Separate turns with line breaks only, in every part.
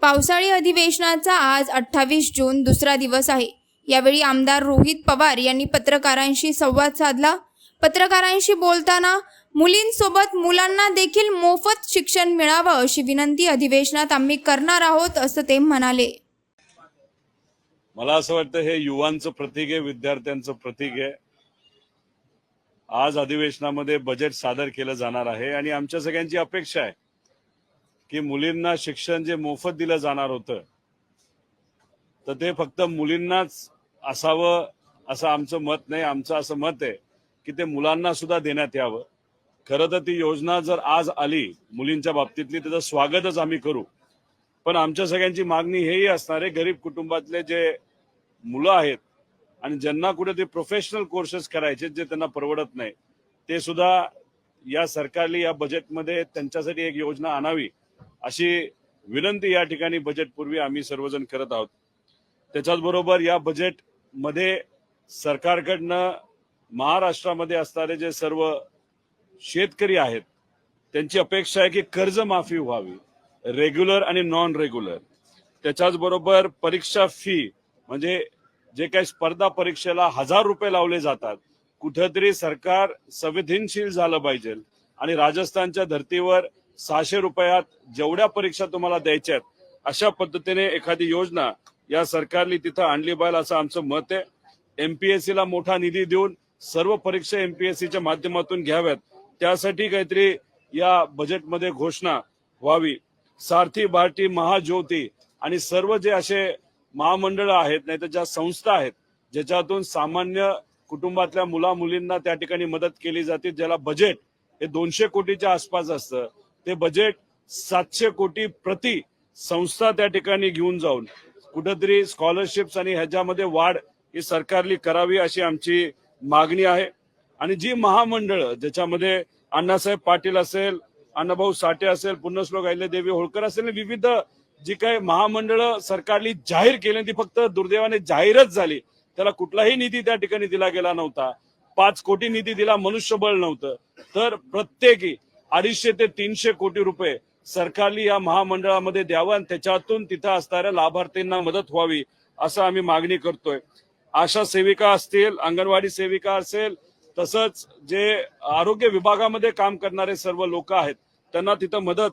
पावसाळी अधिवेशनाचा आज 28 जून दुसरा दिवस आहे। यावेळी आमदार रोहित पवार यांनी पत्रकारांशी संवाद साधला। पत्रकारांशी बोलताना मुलींसोबत मुलांना देखील मोफत शिक्षण मिळावं अशी विनंती अधिवेशनात आम्ही करणार आहोत असं ते म्हणाले।
मला असं वाटतं हे युवांचं प्रतीक आहे, विद्यार्थ्यांचं प्रतीक आहे। आज अधिवेशनामध्ये बजेट सादर केलं जाणार आहे आणि आमच्या सगळ्यांची अपेक्षा आहे की मुलींना शिक्षण जे मोफत दिलं जाणार होतं तर ते फक्त मुलींनाच असावं असं आमचं मत नाही। आमचं असं मत आहे की ते मुलांना सुद्धा देण्यात यावं। खरं तर ती योजना जर आज आली मुलींच्या बाबतीतली त्याचं स्वागतच आम्ही करू, पण आमच्या सगळ्यांची मागणी हेही असणार आहे गरीब कुटुंबातले जे मुलं आहेत आणि ज्यांना कुठे ते प्रोफेशनल कोर्सेस करायचे जे त्यांना परवडत नाही ते सुद्धा या सरकारने या बजेटमध्ये त्यांच्यासाठी एक योजना आणावी अशी विनंती या ठिकाणी बजेटपूर्वी आम्ही सर्वजण करत आहोत। त्याच्याचबरोबर या बजेटमध्ये सरकारकडनं महाराष्ट्रामध्ये असणारे जे सर्व शेतकरी आहेत त्यांची अपेक्षा आहे की कर्जमाफी व्हावी, रेग्युलर आणि नॉन रेग्युलर। त्याच्याचबरोबर परीक्षा फी म्हणजे जे काही स्पर्धा परीक्षेला 1000 रुपये लावले जातात कुठेतरी सरकार संवेदनशील झालं पाहिजे आणि राजस्थानच्या धर्तीवर 600 रुपयात जेवढ्या परीक्षा तुम्हाला द्यायच्या आहेत अशा पद्धतीने एखादी योजना या सरकारने तिथं आणली पाहिजे असं आमचं मत आहे। एमपीएससी ला मोठा निधी देऊन सर्व परीक्षा एमपीएससीच्या माध्यमातून घ्याव्यात त्यासाठी काहीतरी या बजेटमध्ये घोषणा व्हावी। सारथी, भारती, महाज्योती आणि सर्व जे असे महामंडळ आहेत नाही तर ज्या संस्था आहेत ज्याच्यातून सामान्य कुटुंबातल्या मुला मुलींना त्या ठिकाणी मदत केली जाते, ज्याला बजेट हे 200 कोटीच्या आसपास असतं ते बजेट 700 कोटी प्रति संस्था त्या ठिकाणी घेऊन जाऊन कुठेतरी स्कॉलरशिप्स आणि ह्याच्यामध्ये वाढ ही सरकारने करावी अशी आमची मागणी आहे। आणि जी महामंडळ ज्याच्यामध्ये अण्णासाहेब पाटील असेल, अण्णाभाऊ साठे असेल, पुण्यश्लोक अहिल्यादेवी होळकर असेल, विविध जी काही महामंडळ सरकारने जाहीर केली ती फक्त दुर्दैवाने जाहीरच झाली, त्याला कुठलाही निधी त्या ठिकाणी दिला गेला नव्हता। 5 कोटी निधी दिला, मनुष्यबळ नव्हतं। तर प्रत्येकी 250 ते 300 कोटी रुपये सरकारने या महामंडळामध्ये द्यावं आणि त्याच्यातून तिथं असणाऱ्या लाभार्थींना मदत व्हावी असं आम्ही मागणी करतोय। आशा सेविका असतील, अंगणवाडी सेविका असेल, तसंच जे आरोग्य विभागामध्ये काम करणारे सर्व लोक आहेत त्यांना तिथं मदत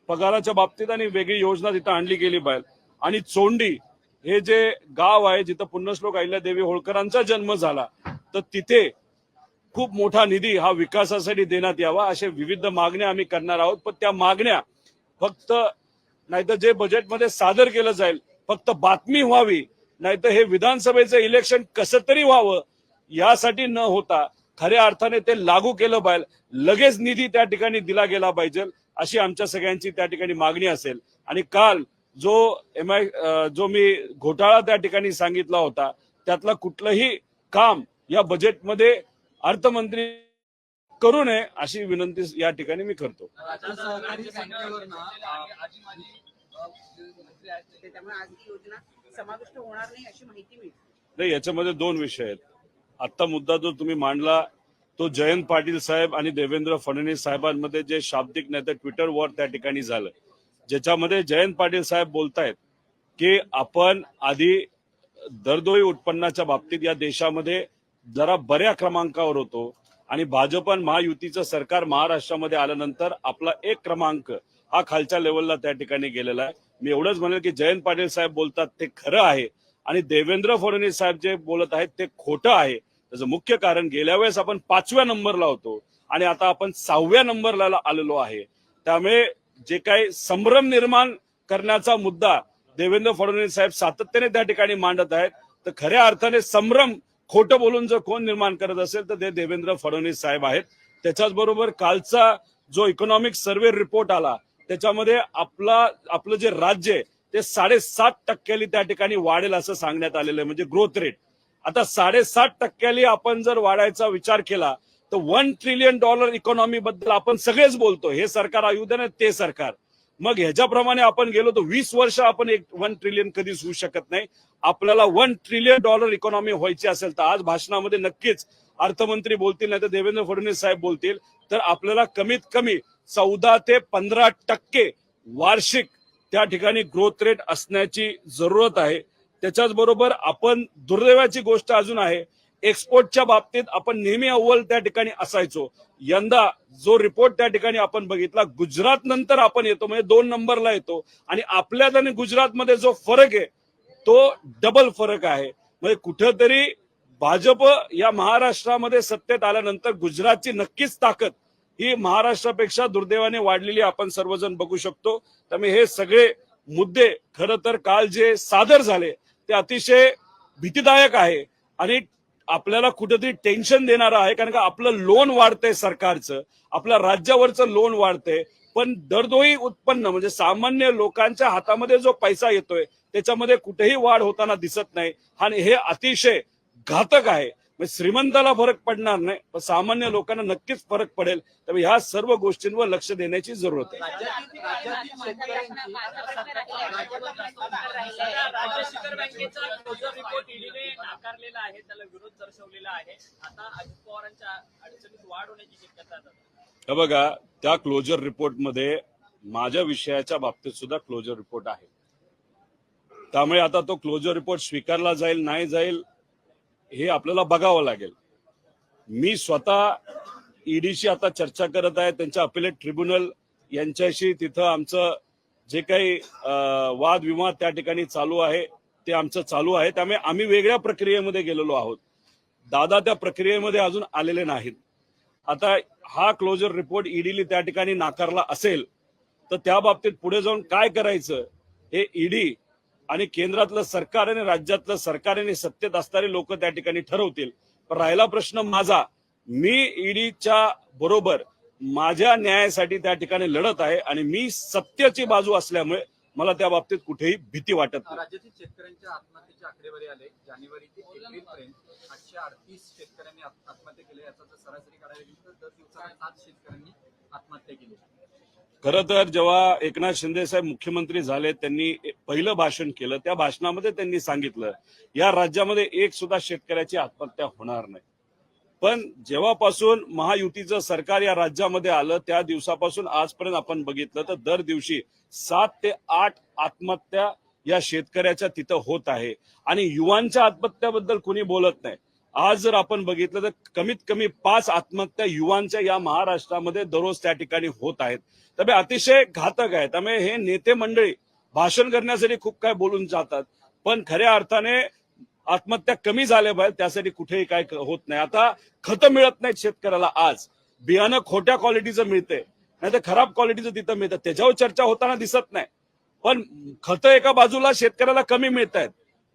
पगाराच्या बाबतीत आणि वेगळी योजना तिथं आणली गेली पाहिजे। आणि चोंडी हे जे गाव आहे जिथं पुण्यश्लोक अहिल्यादेवी होळकरांचा जन्म झाला तर तिथे खूप मोठा निधी हा विकासासाठी देण्यात यावा अशा विविध मागण्या आम्ही करणार आहोत। पण त्या मागण्या फक्त नाहीतर जे बजेटमध्ये सादर केलं जाईल फक्त बातमी व्हावी, नाहीतर हे विधानसभेचं इलेक्शन कसं तरी व्हावं यासाठी न होता खऱ्या अर्थाने ते लागू केलं पाहिजे, लगेच निधी त्या ठिकाणी दिला गेला पाहिजे अशी आमच्या सगळ्यांची त्या ठिकाणी मागणी असेल। आणि काल जो मी घोटाळा त्या ठिकाणी सांगितला होता त्यातला कुठलंही काम या बजेटमध्ये अर्थमंत्री करू नये अशी विनंती या ठिकाणी मी करतो। नाही, याच्यामध्ये 2 विषय आहेत। आता मुद्दा जो तुम्ही मांडला तो जयंत पाटील साहेब आणि देवेंद्र फडणवीस साहेबांमध्ये जे शाब्दिक नाही तर ट्विटर वॉर त्या ठिकाणी झालं, ज्याच्यामध्ये जयंत पाटील साहेब बोलतायत की आपण आधी दरडोई उत्पन्नाच्या बाबतीत या देशामध्ये जरा बऱ्या क्रमांकावर होतो आणि भाजप आणि महायुतीचं सरकार महाराष्ट्रामध्ये आल्यानंतर आपला 1 क्रमांक हा खालच्या लेवलला त्या ठिकाणी गेलेला आहे। मी एवढंच म्हणेल की जयंत पाटील साहेब बोलतात ते खरं आहे आणि देवेंद्र फडणवीस साहेब जे बोलत आहेत ते खोटं आहे। त्याचं मुख्य कारण गेल्या वेळेस आपण 5व्या नंबरला होतो आणि आता आपण 6व्या नंबरला आलेलो आहे। त्यामुळे जे काही संभ्रम निर्माण करण्याचा मुद्दा देवेंद्र फडणवीस साहेब सातत्याने त्या ठिकाणी मांडत आहेत तर खऱ्या अर्थाने संभ्रम खोटं बोलून जर कोण निर्माण करत असेल तर ते देवेंद्र फडणवीस साहेब आहेत। त्याच्याच बरोबर कालचा जो इकॉनॉमिक सर्व्हे रिपोर्ट आला त्याच्यामध्ये आपलं जे राज्य आहे ते 7.5% त्या ठिकाणी वाढेल असं सांगण्यात आलेलं आहे, म्हणजे ग्रोथ रेट। आता 7.5% आपण जर वाढायचा विचार केला तर $1 ट्रिलियन इकॉनॉमी बद्दल आपण सगळेच बोलतो, हे सरकार येऊ दे ना ते सरकार, मग ह्याच्याप्रमाणे आपण गेलो तर 20 वर्ष आपण 1 ट्रिलियन कधीच होऊ शकत नाही। आपल्याला $1 ट्रिलियन इकॉनॉमी व्हायची असेल तर आज भाषणामध्ये नक्कीच अर्थमंत्री बोलतील नाही तर देवेंद्र फडणवीस साहेब बोलतील तर आपल्याला कमीत कमी 14 ते 15% वार्षिक त्या ठिकाणी ग्रोथ रेट असण्याची जरूरत आहे. त्याच्याच बरोबर आपण दुर्दैवाची गोष्ट अजून आहे, एक्सपोर्टच्या बाबतीत आपण नेहमी अव्वल त्या ठिकाणी असायचो. यंदा जो रिपोर्ट त्या ठिकाणी आपण बघितला, गुजरात नंतर आपण येतो, म्हणजे 2 नंबरला येतो. आणि आपल्यात आणि गुजरातमध्ये जो फरक आहे तो डबल फरक आहे. म्हणजे कुठेतरी भाजप या महाराष्ट्रामध्ये सत्तेत आल्यानंतर गुजरातची नक्कीच ताकद ही महाराष्ट्रापेक्षा दुर्दैवाने वाढलेली आपण सर्वजण बघू शकतो. त्यामुळे हे सगळे मुद्दे खरं तर काल जे सादर झाले ते अतिशय भीतीदायक आहे आणि आपल्याला कुठेतरी टेन्शन देणारं आहे. कारण का आपलं लोन वाढतंय, सरकारचं आपल्या राज्यावरचं लोन वाढतंय, पण दरडोई उत्पन्न म्हणजे सामान्य लोकांच्या हातामध्ये जो पैसा येतोय त्याच्यामध्ये कुठेही वाढ होताना दिसत नाही. आणि हे अतिशय घातक आहे. म्हणजे श्रीमंताला फरक पडणार नाही, पण सामान्य लोकांना नक्कीच फरक पडेल. त्यामुळे ह्या सर्व गोष्टींवर लक्ष देण्याची जरूरत आहे.
राज्य शिखर बँकेचा क्लोजर रिपोर्ट ईडीने नाकारलेला आहे, त्याला विरोध दर्शवलेला आहे. आता अजित पवारांच्या अडचणीत वाढ होण्याची शक्यता आहे.
हे बघा, त्या क्लोजर रिपोर्टमध्ये माझ्या विषयाच्या बाबतीत सुद्धा क्लोजर रिपोर्ट आहे. त्यामुळे आता तो क्लोजर रिपोर्ट स्वीकारला जाईल नाही जाईल हे आपल्याला बघावं लागेल. मी स्वतः ईडीशी आता चर्चा करत आहे, त्यांच्या अपिलेट ट्रिब्युनल यांच्याशी तिथं आमचं जे काही वादविवाद त्या ठिकाणी चालू आहे ते आमचं चालू आहे. त्यामुळे आम्ही वेगळ्या प्रक्रियेमध्ये गेलेलो आहोत. दादा त्या प्रक्रियेमध्ये अजून आलेले नाहीत. आता हा क्लोजर रिपोर्ट ईडीने त्या ठिकाणी नाकारला असेल तर त्या बाबतीत पुढे जाऊन काय करायचं हे ईडी आणि केंद्रातलं सरकार आणि राज्यातलं सरकार आणि सत्तेत असणारे लोक त्या ठिकाणी ठरवतील. पण राहिला प्रश्न माझा, मी ईडीच्या बरोबर माझ्या न्यायासाठी त्या ठिकाणी लढत आहे आणि मी सत्याची बाजू असल्यामुळे मला त्या बाबतीत कुठेही भीती वाटत नाही.
राज्यातील शेतकऱ्यांच्या आत्महत्येची आकडेवारी आले. जानेवारी ते एप्रिल पर्यंत 838 शेतकऱ्यांनी आत्महत्या केली. याचा जर सरासरी काढायला गेली तर दर दिवसाला 7 शेतकऱ्यांनी आत्महत्या केली.
खरं तर जेव्हा एकनाथ शिंदे साहेब मुख्यमंत्री झाले, त्यांनी पहिलं भाषण केलं. त्या भाषणामध्ये त्यांनी सांगितलं या राज्यामध्ये एक सुद्धा शेतकऱ्याची आत्महत्या होणार नाही. पण जेव्हापासून महायुतीचं सरकार या राज्यामध्ये आलं त्या दिवसापासून आजपर्यंत आपण बघितलं तर दर दिवशी 7 ते 8 आत्महत्या या शेतकऱ्याच्या तिथं होत आहे. आणि युवांच्या आत्महत्याबद्दल कोणी बोलत नाही. आज जर आपण बघितलं तर कमीत कमी 5 आत्महत्या युवांच्या या महाराष्ट्रामध्ये दररोज त्या ठिकाणी होत आहेत. त्यामुळे अतिशय घातक आहे. त्यामुळे हे नेते मंडळी भाषण करण्यासाठी खूप काय बोलून जातात, पण खऱ्या अर्थाने आत्महत्या कमी झाल्या पाहिजे त्यासाठी कुठेही काय होत नाही. आता खतं मिळत नाहीत शेतकऱ्याला. आज बियाणं खोट्या क्वालिटीचं मिळतंय, नाही तर खराब क्वालिटीचं तिथं मिळतं, त्याच्यावर चर्चा होताना दिसत नाही. पण खतं एका बाजूला शेतकऱ्याला कमी मिळत आहेत,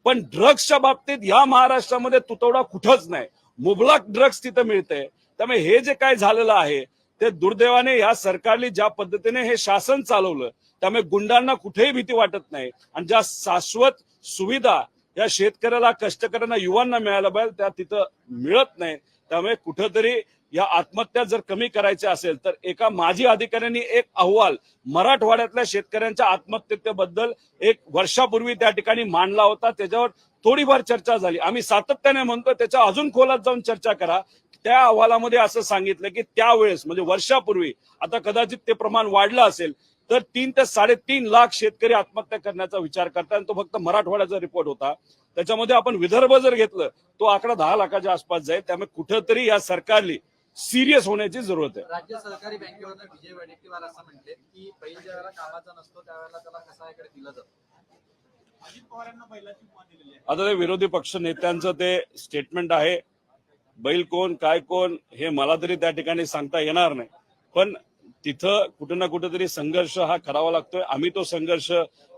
पण ड्रग्सच्या बाबतीत या महाराष्ट्रामध्ये तुटवडा कुठंच नाही. मुबलक ड्रग्स तिथं मिळतंय. त्यामुळे हे जे काय झालेलं आहे ते दुर्दैवाने या सरकारने ज्या पद्धतीने हे शासन चालवलं त्यामुळे गुंडांना कुठेही भीती वाटत नाही. आणि ज्या शाश्वत सुविधा या शेतकऱ्याला, कष्टकऱ्यांना, युवांना मिळायला पाहिजे त्या तिथं मिळत नाही. त्यामुळे कुठंतरी या आत्महत्या जर कमी करायच्या असेल तर एका माजी अधिकाऱ्यांनी एक अहवाल मराठवाड्यातल्या शेतकऱ्यांच्या आत्महत्येबद्दल 1 वर्षापूर्वी त्या ठिकाणी मांडला होता. त्याच्यावर थोडीफार चर्चा झाली. आम्ही सातत्याने म्हणतो त्याच्या अजून खोलात जाऊन चर्चा करा. त्या अहवालामध्ये असं सांगितलं की त्यावेळेस म्हणजे वर्षापूर्वी, आता कदाचित ते प्रमाण वाढलं असेल तर 3 ते 3.5 लाख शेतकरी आत्महत्या करण्याचा विचार करतात. तो फक्त मराठवाड्याचा रिपोर्ट होता. त्याच्यामध्ये आपण विदर्भ जर घेतलं तो आकडा 10 लाखाच्या आसपास जाईल. त्यामुळे कुठेतरी या सरकारने सिरियस होण्याची जरूरत आहे.
राज्य सहकारी बँकेवर विजय वडेट्टीवार असं म्हटले की बैल ज्या वेळेला कामाचा नसतो त्यावेळेला त्याला कसायाकडे दिलं जातं. अजित पवारांना बैलाची उपमा दिलेली आहे.
आता ते विरोधी पक्ष नेत्यांचं ते स्टेटमेंट आहे. बैल कोण काय कोण हे मला तरी त्या ठिकाणी सांगता येणार नाही. पण तिथं कुठं ना कुठेतरी संघर्ष हा करावा लागतोय. आम्ही तो संघर्ष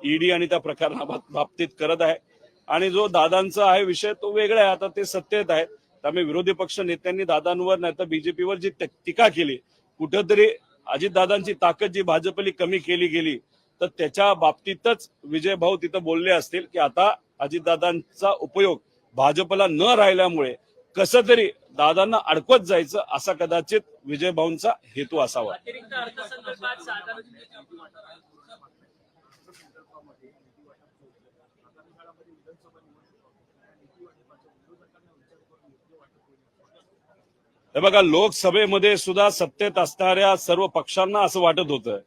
ईडी आणि त्या प्रकरणाबाबतीत करत आहे. आणि जो दादांचा आहे विषय तो वेगळा आहे. आता ते सत्तेत आहेत. त्यामुळे विरोधी पक्ष नेत्यांनी दादांवर नाही तर बीजेपीवर जी टीका केली, कुठंतरी अजितदादांची ताकद जी भाजपली कमी केली गेली तर त्याच्या बाबतीतच विजय भाऊ तिथं बोलले असतील की आता अजितदादांचा उपयोग भाजपला न राहिल्यामुळे कसं तरी दादांना अडकवत जायचं असा कदाचित विजय भाऊंचा हेतू असावा.
अतिरिक्त अर्थसंकल्पात साधारण
हे बघा, लोकसभेमध्ये सुद्धा सत्तेत असणाऱ्या सर्व पक्षांना असं वाटत होतं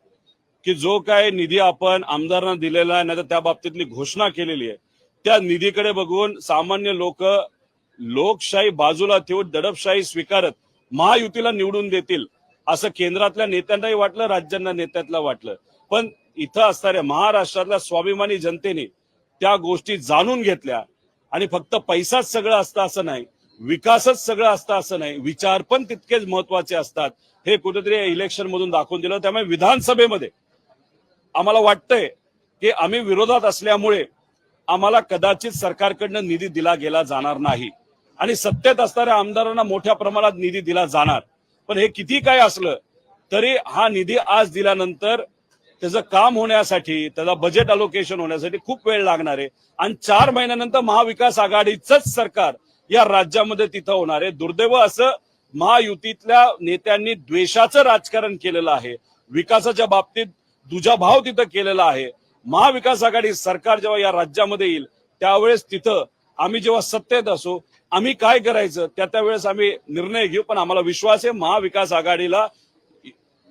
की जो काय निधी आपण आमदारांना दिलेला आहे नाही तर त्या बाबतीतली घोषणा केलेली आहे त्या निधीकडे बघून सामान्य लोक लोकशाही बाजूला ठेवून दडपशाही स्वीकारत महायुतीला निवडून देतील असं केंद्रातल्या नेत्यांनाही वाटलं, राज्यांना नेत्यातला वाटलं. पण इथं असणाऱ्या महाराष्ट्रातल्या स्वाभिमानी जनतेने त्या गोष्टी जाणून घेतल्या आणि फक्त पैसाच सगळं असतं असं नाही, विकासच सगळं असतं असं नाही, विचार पण तितकेच महत्वाचे असतात हे कुठेतरी इलेक्शन मधून दाखवून दिलं. त्यामुळे विधानसभेमध्ये आम्हाला वाटतंय की आम्ही विरोधात असल्यामुळे आम्हाला कदाचित सरकारकडनं निधी दिला गेला जाणार नाही आणि सत्तेत असणाऱ्या आमदारांना मोठ्या प्रमाणात निधी दिला जाणार. पण हे किती काय असलं तरी हा निधी आज दिल्यानंतर त्याचं काम होण्यासाठी त्याचा बजेट अलोकेशन होण्यासाठी खूप वेळ लागणार आहे आणि 4 महिन्यानंतर महाविकास आघाडीचंच सरकार या राज्यामध्ये तिथं होणार आहे. दुर्दैव असं महायुतीतल्या नेत्यांनी द्वेषाचं राजकारण केलेलं आहे, विकासाच्या बाबतीत दुजाभाव तिथं केलेला आहे. महाविकास आघाडी सरकार जेव्हा या राज्यामध्ये येईल त्यावेळेस तिथं आम्ही जेव्हा सत्तेत असू आम्ही काय करायचं त्यावेळेस आम्ही निर्णय घेऊ. पण आम्हाला विश्वास आहे महाविकास आघाडीला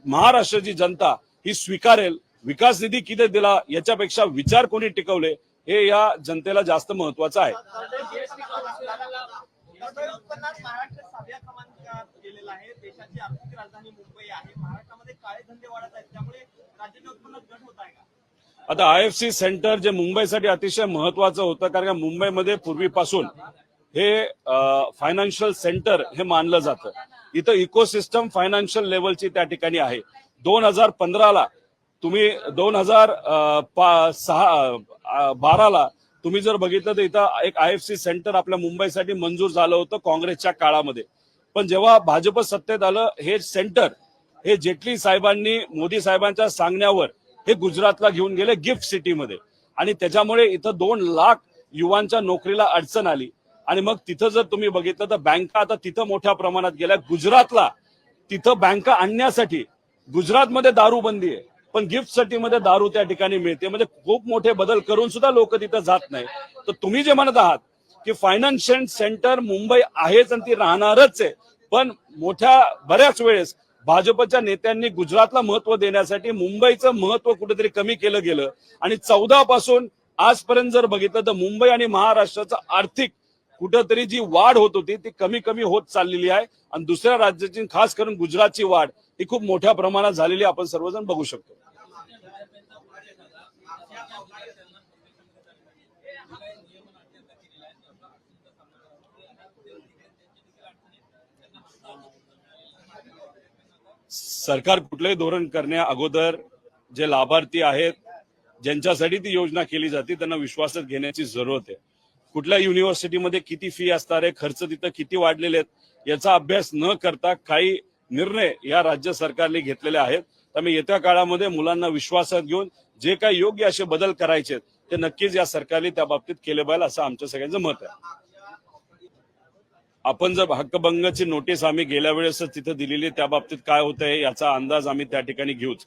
महाराष्ट्राची जनता ही स्वीकारेल. विकास निधी किती दिला याच्यापेक्षा विचार कोणी टिकवले हे या जनतेला जास्त महत्वाचं आहे.
उत्पन्नात महाराष्ट्र 7व्या क्रमांकात गेलेला आहे. देशाची आर्थिक राजधानी मुंबई आहे. महाराष्ट्रामध्ये काळे धंदे वाढत आहेत त्यामुळे राज्याच्या उत्पन्नात घट होत आहे का?
आता IFC सेंटर जे मुंबईसाठी अतिशय महत्वाचं होतं कारण का मुंबईमध्ये पूर्वीपासून हे फायनान्शियल सेंटर हे मानलं जातं. इथं इकोसिस्टम फायनान्शियल लेवलची त्या ठिकाणी आहे. 2015ला तुम्ही 2012ला तुम्ही जर बघितलं तर इथं एक IFC सेंटर आपल्या मुंबईसाठी मंजूर झालं होतं काँग्रेसच्या काळामध्ये. पण जेव्हा भाजप सत्तेत आलं हे सेंटर हे जेटली साहेबांनी मोदी साहेबांच्या सांगण्यावर हे गुजरातला घेऊन गेले गिफ्ट सिटीमध्ये आणि त्याच्यामुळे इथं 2 लाख युवांच्या नोकरीला अडचण आली आणि मग तिथं जर तुम्ही बघितलं तर बँका आता तिथं मोठ्या प्रमाणात गेल्या. गुजरातला तिथं बँका आणण्यासाठी गुजरातमध्ये दारूबंदी आहे पण गिफ्ट सिटीमध्ये दारू त्या ठिकाणी मिळते. म्हणजे खूप मोठे बदल करून सुद्धा लोक तिथं जात नाही. तर तुम्ही जे म्हणत आहात की फायनान्शियल सेंटर मुंबई आहेच आणि ती राहणारच आहे पण मोठ्या बऱ्याच वेळेस भाजपच्या नेत्यांनी गुजरातला महत्व देण्यासाठी मुंबईचं महत्व कुठेतरी कमी केलं गेलं आणि 14 पासून आजपर्यंत जर बघितलं तर मुंबई आणि महाराष्ट्राचं आर्थिक कुठेतरी जी वाढ होत होती ती कमी कमी होत चाललेली आहे आणि दुसऱ्या राज्याची खास करून गुजरातची वाढ ही खूप मोठ्या प्रमाणात झालेली आपण सर्वजण बघू शकतो. सरकार कुठलंही धोरण करण्या अगोदर जे लाभार्थी आहेत ज्यांच्यासाठी ती योजना केली जाते त्यांना विश्वासात घेण्याची जरूरत आहे. कुठल्या युनिव्हर्सिटीमध्ये किती फी असणार आहे, खर्च तिथं किती वाढलेले आहेत याचा अभ्यास न करता काही निर्णय या राज्य सरकारने घेतलेले आहेत. त्यामुळे येत्या काळामध्ये मुलांना विश्वासात घेऊन जे काही योग्य असे बदल करायचे ते नक्कीच या सरकारने त्या बाबतीत केले पाहिजे असं आमच्या सगळ्यांचं मत आहे. आपण जर हक्कभंगाची नोटीस आम्ही गेल्या वेळेस तिथं दिलेली त्या बाबतीत काय होतंय याचा अंदाज आम्ही त्या ठिकाणी घेऊच.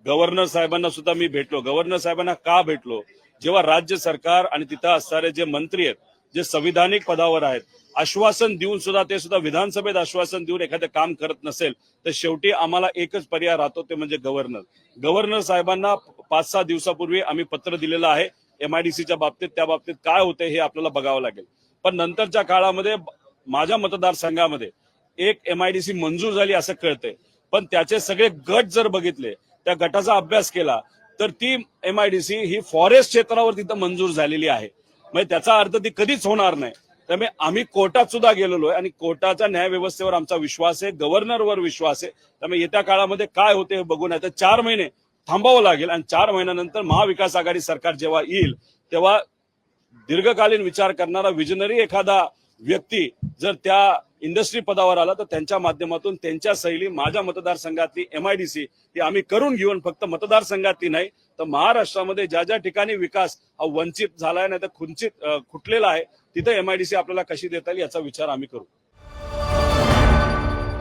गव्हर्नर साहेबांना सुद्धा मी भेटलो. गव्हर्नर साहेबांना का भेटलो? जेव्हा राज्य सरकार आणि तिथं असणारे जे मंत्री आहेत जे संविधानिक पदावर आहेत आश्वासन देऊन सुद्धा ते सुद्धा विधानसभेत आश्वासन देऊन एखादं काम करत नसेल तर शेवटी आम्हाला एकच पर्याय राहतो ते म्हणजे गव्हर्नर. गव्हर्नर साहेबांना 5-6 दिवसापूर्वी आम्ही पत्र दिलेलं आहे MIDCच्या बाबतीत. त्या बाबतीत काय होते हे आपल्याला बघावं लागेल. पण नंतरच्या काळामध्ये माझ्या मतदारसंघामध्ये एक MIDC मंजूर झाली असं कळतंय पण त्याचे सगळे गट जर बघितले त्या गटाचा अभ्यास केला तर ती MIDC ही फॉरेस्ट क्षेत्रावर तिथं मंजूर झालेली आहे. म्हणजे त्याचा अर्थ ती कधीच होणार नाही. त्यामुळे आम्ही कोर्टात सुद्धा गेलेलो आहे आणि कोर्टाच्या न्याय व्यवस्थेवर आमचा विश्वास आहे, गव्हर्नरवर विश्वास आहे. त्यामुळे येत्या काळामध्ये काय होते हे बघून आता 4 महिने थांबावं लागेल आणि 4 महिन्यानंतर महाविकास आघाडी सरकार जेव्हा येईल तेव्हा दीर्घकालीन विचार करणारा विजनरी एखादा व्यक्ती जर त्या इंडस्ट्री पदावर आला तर त्यांच्या माध्यमातून त्यांच्या शैली माझ्या मतदारसंघातली MIDC ही आम्ही करून घेऊन फक्त मतदारसंघातली नाही तर महाराष्ट्रामध्ये ज्या ज्या ठिकाणी विकास हा वंचित झालाय नाही तर खुंचित खुटलेला आहे तिथे MIDC आपल्याला कशी देता येईल याचा विचार आम्ही करू.